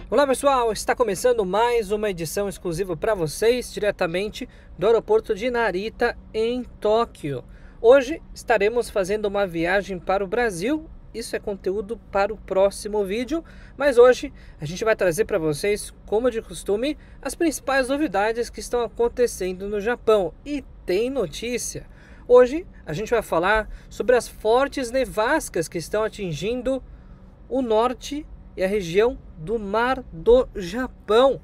Olá pessoal, está começando mais uma edição exclusiva para vocês, diretamente do aeroporto de Narita, em Tóquio. Hoje estaremos fazendo uma viagem para o Brasil, isso é conteúdo para o próximo vídeo, mas hoje a gente vai trazer para vocês, como de costume, as principais novidades que estão acontecendo no Japão. E tem notícia! Hoje a gente vai falar sobre as fortes nevascas que estão atingindo o norte e a região do Mar do Japão.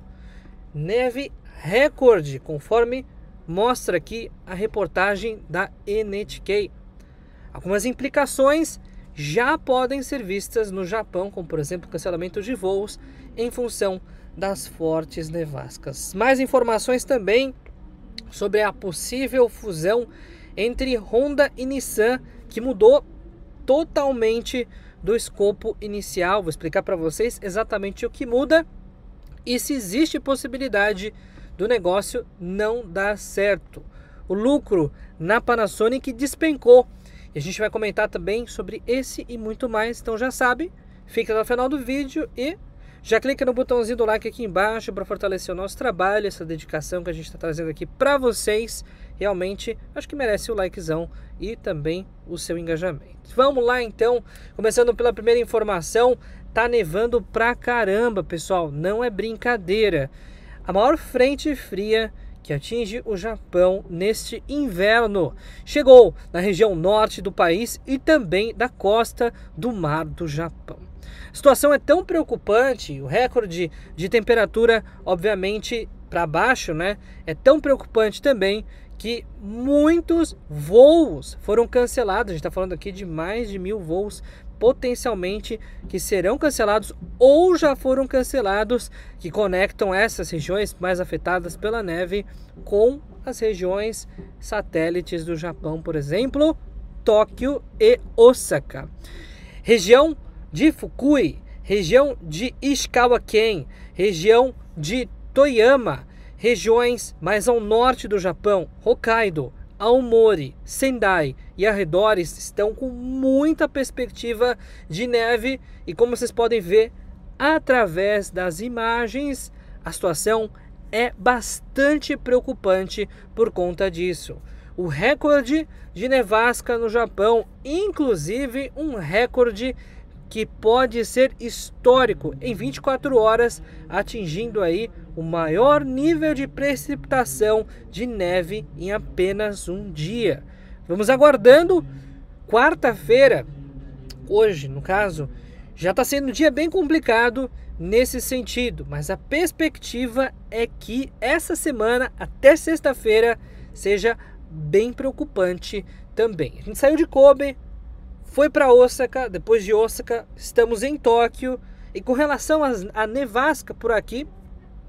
Neve recorde, conforme mostra aqui a reportagem da NHK. Algumas implicações já podem ser vistas no Japão, como por exemplo cancelamento de voos em função das fortes nevascas. Mais informações também sobre a possível fusão entre Honda e Nissan, que mudou totalmente do escopo inicial. Vou explicar para vocês exatamente o que muda e se existe possibilidade do negócio não dar certo. O lucro na Panasonic despencou e a gente vai comentar também sobre esse e muito mais. Então já sabe, fica no final do vídeo e já clica no botãozinho do like aqui embaixo para fortalecer o nosso trabalho, essa dedicação que a gente está trazendo aqui para vocês. Realmente acho que merece o likezão e também o seu engajamento. Vamos lá então, começando pela primeira informação. Tá nevando pra caramba, pessoal, não é brincadeira. A maior frente fria que atinge o Japão neste inverno chegou na região norte do país e também da costa do Mar do Japão. A situação é tão preocupante, o recorde de temperatura, obviamente, para baixo, né? É tão preocupante também que muitos voos foram cancelados. A gente está falando aqui de mais de 1000 voos potencialmente que serão cancelados ou já foram cancelados, que conectam essas regiões mais afetadas pela neve com as regiões satélites do Japão, por exemplo, Tóquio e Osaka. Região de Fukui, região de Ishikawa-ken, região de Toyama, regiões mais ao norte do Japão, Hokkaido, Aomori, Sendai e arredores estão com muita perspectiva de neve e, como vocês podem ver através das imagens, a situação é bastante preocupante por conta disso. O recorde de nevasca no Japão, inclusive um recorde que pode ser histórico em 24 horas, atingindo aí o maior nível de precipitação de neve em apenas um dia. Vamos aguardando. Quarta-feira, hoje no caso, já está sendo um dia bem complicado nesse sentido, mas a perspectiva é que essa semana até sexta-feira seja bem preocupante também. A gente saiu de Kobe, foi para Osaka, depois de Osaka estamos em Tóquio e com relação à nevasca por aqui,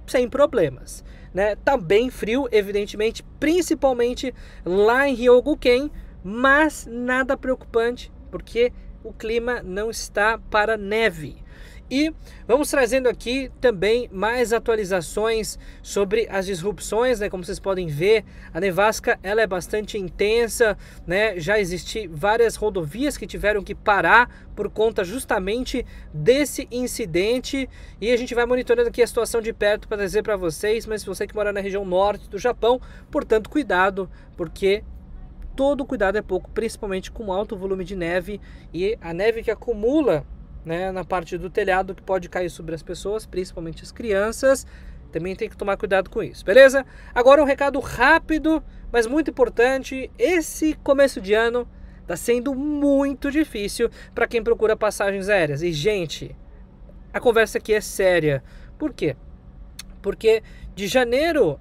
sem problemas, né? Tá bem frio, evidentemente, principalmente lá em Ryogoken, mas nada preocupante porque o clima não está para neve. E vamos trazendo aqui também mais atualizações sobre as disrupções, né? Como vocês podem ver, a nevasca ela é bastante intensa, né? Já existem várias rodovias que tiveram que parar por conta justamente desse incidente e a gente vai monitorando aqui a situação de perto para trazer para vocês. Mas se você que mora na região norte do Japão, portanto cuidado, porque todo cuidado é pouco, principalmente com alto volume de neve e a neve que acumula, né, na parte do telhado, que pode cair sobre as pessoas, principalmente as crianças. Também tem que tomar cuidado com isso, beleza? Agora um recado rápido, mas muito importante. Esse começo de ano está sendo muito difícil para quem procura passagens aéreas. E gente, a conversa aqui é séria. Por quê? Porque de janeiro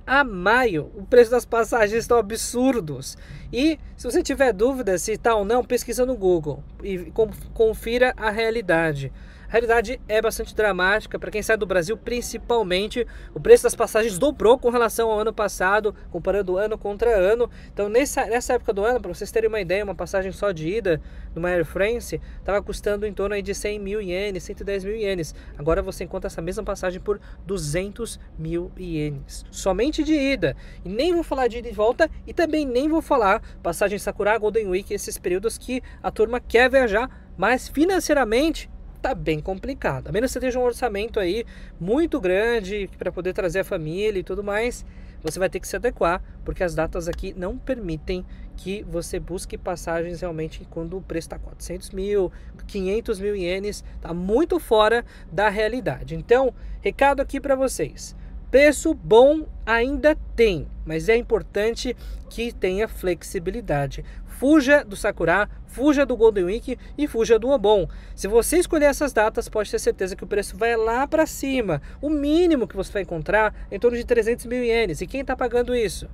a maio, o preço das passagens estão absurdos. E se você tiver dúvida se está ou não, pesquisa no Google e confira a realidade. A realidade é bastante dramática. Para quem sai do Brasil, principalmente, o preço das passagens dobrou com relação ao ano passado, comparando ano contra ano. Então nessa época do ano, para vocês terem uma ideia, uma passagem só de ida numa Air France estava custando em torno aí de 100 mil ienes, 110 mil ienes. Agora você encontra essa mesma passagem por 200 mil ienes, somente de ida. E nem vou falar de ida e volta, e também nem vou falar passagem Sakura, Golden Week, esses períodos que a turma quer viajar, mas financeiramente tá bem complicado. A menos que você tenha um orçamento aí muito grande para poder trazer a família e tudo mais, você vai ter que se adequar, porque as datas aqui não permitem que você busque passagens realmente quando o preço está 400 mil, 500 mil ienes, tá muito fora da realidade. Então, recado aqui para vocês. Preço bom ainda tem, mas é importante que tenha flexibilidade. Fuja do Sakura, fuja do Golden Week e fuja do Obon. Se você escolher essas datas, pode ter certeza que o preço vai lá para cima. O mínimo que você vai encontrar é em torno de 300 mil ienes. E quem está pagando isso?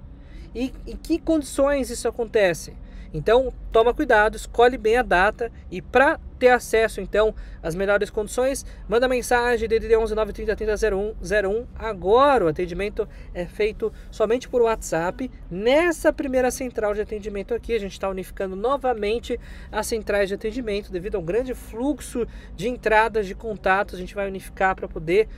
E em que condições isso acontece? Então, toma cuidado, escolhe bem a data e para ter acesso, então, às melhores condições, manda mensagem DDD 11 930 30 01. Agora o atendimento é feito somente por WhatsApp. Nessa primeira central de atendimento aqui, a gente está unificando novamente as centrais de atendimento devido ao grande fluxo de entradas de contatos. A gente vai unificar para poder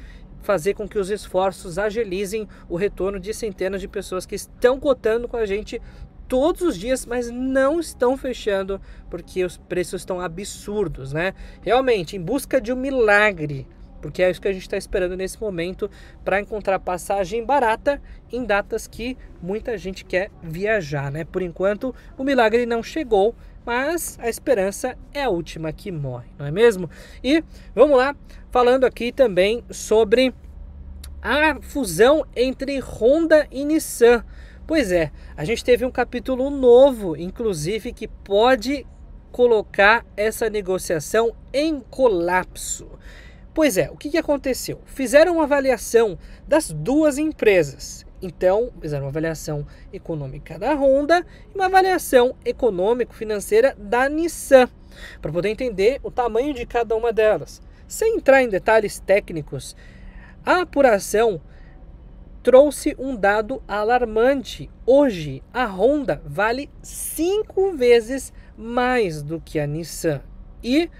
fazer com que os esforços agilizem o retorno de centenas de pessoas que estão cotando com a gente todos os dias, mas não estão fechando porque os preços estão absurdos, né? Realmente, em busca de um milagre, porque é isso que a gente está esperando nesse momento para encontrar passagem barata em datas que muita gente quer viajar, né? Por enquanto, o milagre não chegou, mas a esperança é a última que morre, não é mesmo? E vamos lá, falando aqui também sobre a fusão entre Honda e Nissan. Pois é, a gente teve um capítulo novo, inclusive, que pode colocar essa negociação em colapso. Pois é, o que aconteceu? Fizeram uma avaliação das duas empresas. Então, fizeram uma avaliação econômica da Honda e uma avaliação econômico-financeira da Nissan, para poder entender o tamanho de cada uma delas. Sem entrar em detalhes técnicos, a apuração trouxe um dado alarmante. Hoje, a Honda vale 5 vezes mais do que a Nissan. E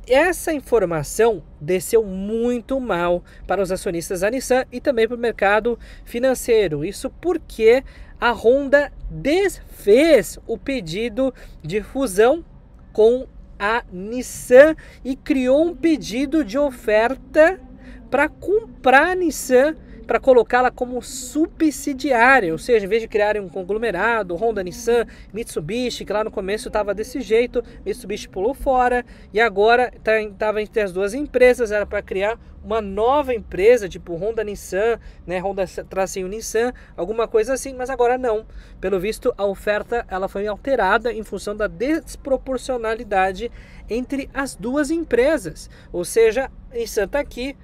essa informação desceu muito mal para os acionistas da Nissan e também para o mercado financeiro. Isso porque a Honda desfez o pedido de fusão com a Nissan e criou um pedido de oferta para comprar a Nissan, para colocá-la como subsidiária, ou seja, em vez de criarem um conglomerado, Honda, Nissan, Mitsubishi, que lá no começo estava desse jeito, Mitsubishi pulou fora e agora estava entre as duas empresas, era para criar uma nova empresa, tipo Honda, Nissan, né, Honda tracinho Nissan, alguma coisa assim, mas agora não. Pelo visto, a oferta ela foi alterada em função da desproporcionalidade entre as duas empresas, ou seja, a Nissan está aqui,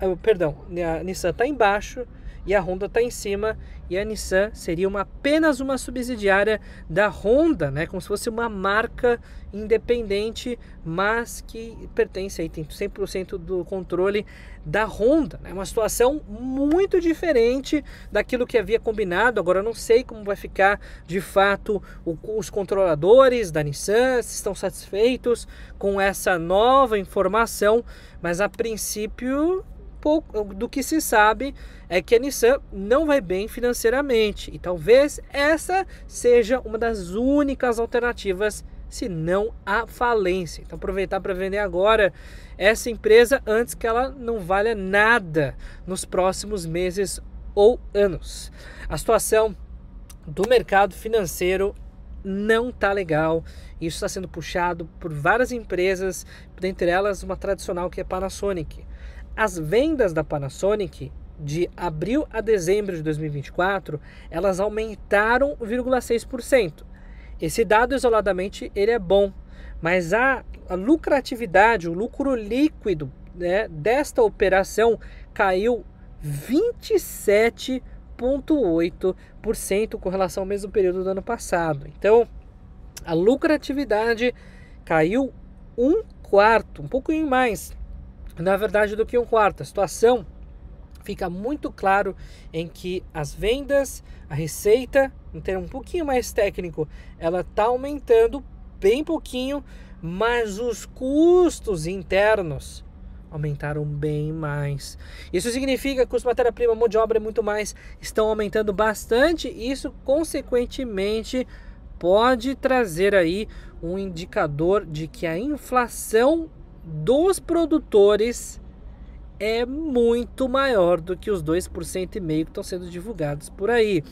a Nissan está embaixo e a Honda está em cima, e a Nissan seria apenas uma subsidiária da Honda, né? Como se fosse uma marca independente, mas que pertence aí, tem 100% do controle da Honda, né? Uma situação muito diferente daquilo que havia combinado. Agora eu não sei como vai ficar de fato os controladores da Nissan, se estão satisfeitos com essa nova informação, mas a princípio pouco do que se sabe é que a Nissan não vai bem financeiramente e talvez essa seja uma das únicas alternativas, se não a falência. Então aproveitar para vender agora essa empresa antes que ela não valha nada nos próximos meses ou anos. A situação do mercado financeiro não tá legal. Isso está sendo puxado por várias empresas, dentre elas uma tradicional que é Panasonic. As vendas da Panasonic de abril a dezembro de 2024, elas aumentaram 0,6%. Esse dado isoladamente ele é bom, mas a lucratividade, o lucro líquido, né, desta operação caiu 27,8% com relação ao mesmo período do ano passado. Então, a lucratividade caiu 1/4, um pouquinho mais, na verdade, do que 1/4. A situação fica muito claro em que as vendas, a receita, em termo um pouquinho mais técnico, ela está aumentando bem pouquinho, mas os custos internos aumentaram bem mais. Isso significa que o custo de matéria-prima, mão de obra e muito mais estão aumentando bastante. E isso, consequentemente, pode trazer aí um indicador de que a inflação dos produtores é muito maior do que os 2,5% que estão sendo divulgados por aí.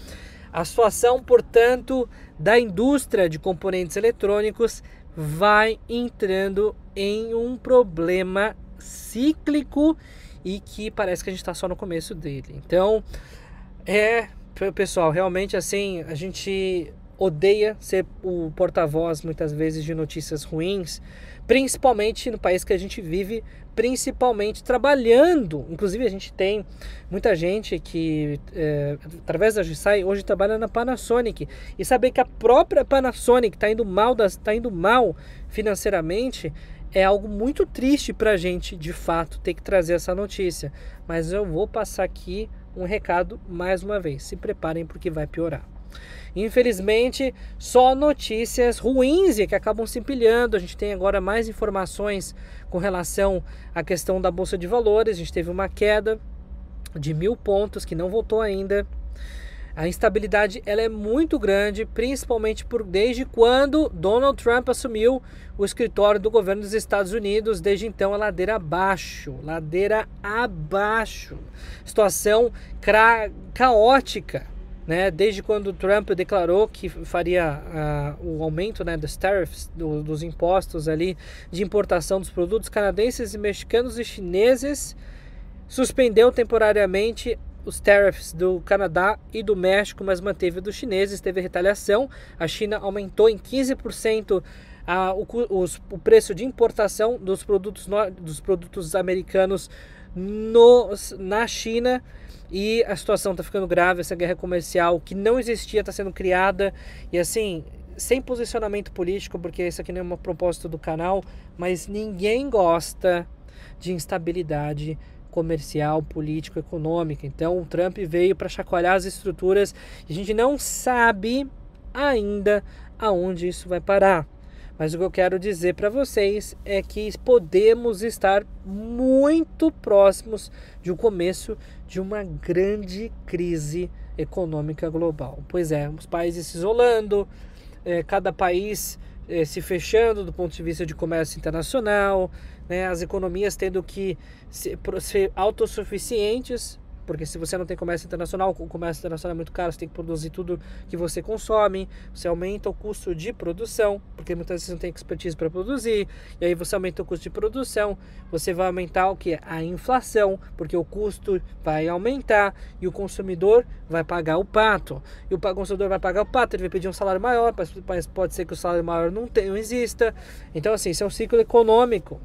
A situação, portanto, da indústria de componentes eletrônicos vai entrando em um problema cíclico e que parece que a gente está só no começo dele. Então, pessoal, realmente assim, a gente odeia ser o porta-voz muitas vezes de notícias ruins, principalmente no país que a gente vive, principalmente trabalhando. Inclusive a gente tem muita gente que através da GSAI hoje trabalha na Panasonic, e saber que a própria Panasonic está indo mal financeiramente é algo muito triste para a gente, de fato, ter que trazer essa notícia. Mas eu vou passar aqui um recado mais uma vez: se preparem porque vai piorar. Infelizmente, só notícias ruins e que acabam se empilhando. A gente tem agora mais informações com relação à questão da Bolsa de Valores. A gente teve uma queda de 1.000 pontos que não voltou ainda. A instabilidade ela é muito grande, principalmente desde quando Donald Trump assumiu o escritório do governo dos Estados Unidos. Desde então, a ladeira abaixo. Situação caótica. Desde quando Trump declarou que faria o aumento dos tariffs, dos impostos ali de importação dos produtos canadenses, mexicanos e chineses, suspendeu temporariamente os tariffs do Canadá e do México, mas manteve dos chineses. Teve retaliação. A China aumentou em 15% o preço de importação dos produtos americanos na China. E a situação está ficando grave. Essa guerra comercial que não existia está sendo criada. E assim, sem posicionamento político, porque isso aqui não é uma proposta do canal, mas ninguém gosta de instabilidade comercial, político, econômica. Então o Trump veio para chacoalhar as estruturas e a gente não sabe ainda aonde isso vai parar. Mas o que eu quero dizer para vocês é que podemos estar muito próximos de um começo de uma grande crise econômica global. Pois é, os países se isolando, cada país se fechando do ponto de vista de comércio internacional, as economias tendo que ser autossuficientes, porque se você não tem comércio internacional, o comércio internacional é muito caro, você tem que produzir tudo que você consome, você aumenta o custo de produção, porque muitas vezes você não tem expertise para produzir, e aí você aumenta o custo de produção, você vai aumentar o que? A inflação, porque o custo vai aumentar e o consumidor vai pagar o pato. E o consumidor vai pagar o pato, ele vai pedir um salário maior, mas pode ser que o salário maior não exista. Então assim, isso é um ciclo econômico,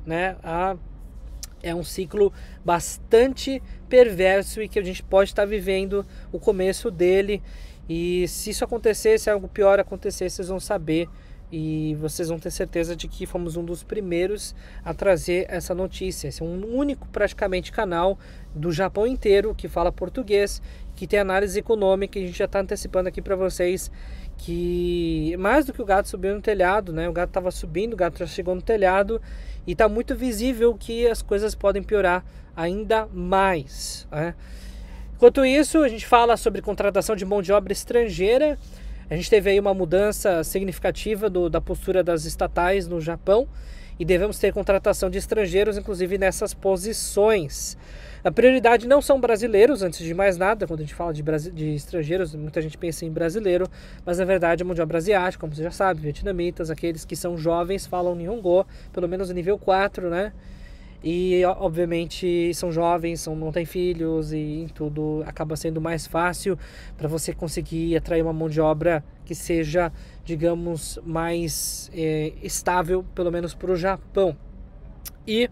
é um ciclo bastante perverso e que a gente pode estar vivendo o começo dele. E se isso acontecer, se algo pior acontecer, vocês vão saber e vocês vão ter certeza de que fomos um dos primeiros a trazer essa notícia. Esse é um único praticamente canal do Japão inteiro que fala português, que tem análise econômica, e a gente já está antecipando aqui para vocês que mais do que o gato subiu no telhado, o gato estava subindo, o gato já chegou no telhado e está muito visível que as coisas podem piorar ainda mais. Enquanto isso, a gente fala sobre contratação de mão de obra estrangeira. A gente teve aí uma mudança significativa da postura das estatais no Japão e devemos ter contratação de estrangeiros, inclusive nessas posições. A prioridade não são brasileiros, antes de mais nada. Quando a gente fala de estrangeiros, muita gente pensa em brasileiro, mas na verdade a mão de obra asiática, como você já sabe, vietnamitas, aqueles que são jovens, falam Nihongo, pelo menos nível 4, E obviamente são jovens, não têm filhos e tudo acaba sendo mais fácil para você conseguir atrair uma mão de obra que seja, digamos, mais estável, pelo menos para o Japão. E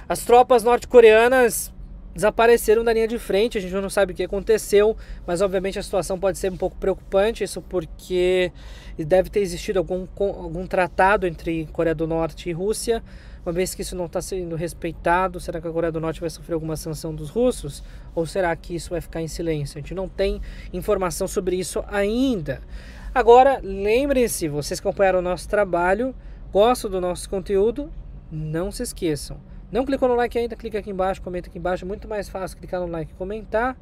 as tropas norte-coreanas desapareceram da linha de frente, a gente não sabe o que aconteceu, mas obviamente a situação pode ser um pouco preocupante, isso porque deve ter existido algum tratado entre Coreia do Norte e Rússia. Uma vez que isso não está sendo respeitado, será que a Coreia do Norte vai sofrer alguma sanção dos russos? Ou será que isso vai ficar em silêncio? A gente não tem informação sobre isso ainda. Agora, lembrem-se, vocês que acompanharam o nosso trabalho, gostam do nosso conteúdo, não se esqueçam. Não clicou no like ainda? Clica aqui embaixo, comenta aqui embaixo. É muito mais fácil clicar no like e comentar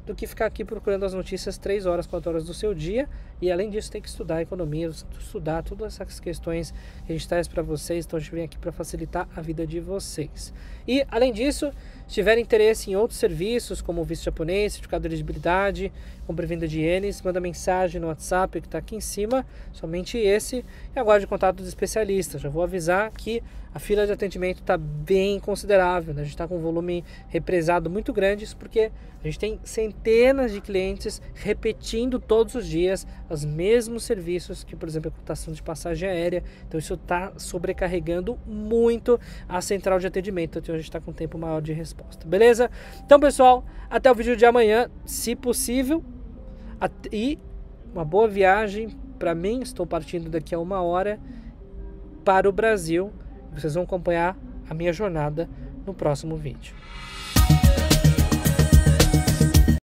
do que ficar aqui procurando as notícias 3 horas, 4 horas do seu dia. E além disso, tem que estudar economia, estudar todas essas questões que a gente traz para vocês. Então a gente vem aqui para facilitar a vida de vocês. E além disso, se tiver interesse em outros serviços, como o visto japonês, certificado de elegibilidade, compra e venda de ienes, manda mensagem no WhatsApp que está aqui em cima, somente esse, e aguarde o contato dos especialistas. Já vou avisar que a fila de atendimento está bem considerável, né? A gente está com um volume represado muito grande, isso porque a gente tem centenas de clientes repetindo todos os dias os mesmos serviços, que por exemplo a cotação de passagem aérea. Então isso está sobrecarregando muito a central de atendimento, então a gente está com um tempo maior de resposta, beleza? Então pessoal, até o vídeo de amanhã, se possível, e uma boa viagem para mim. Estou partindo daqui a 1 hora para o Brasil. Vocês vão acompanhar a minha jornada no próximo vídeo.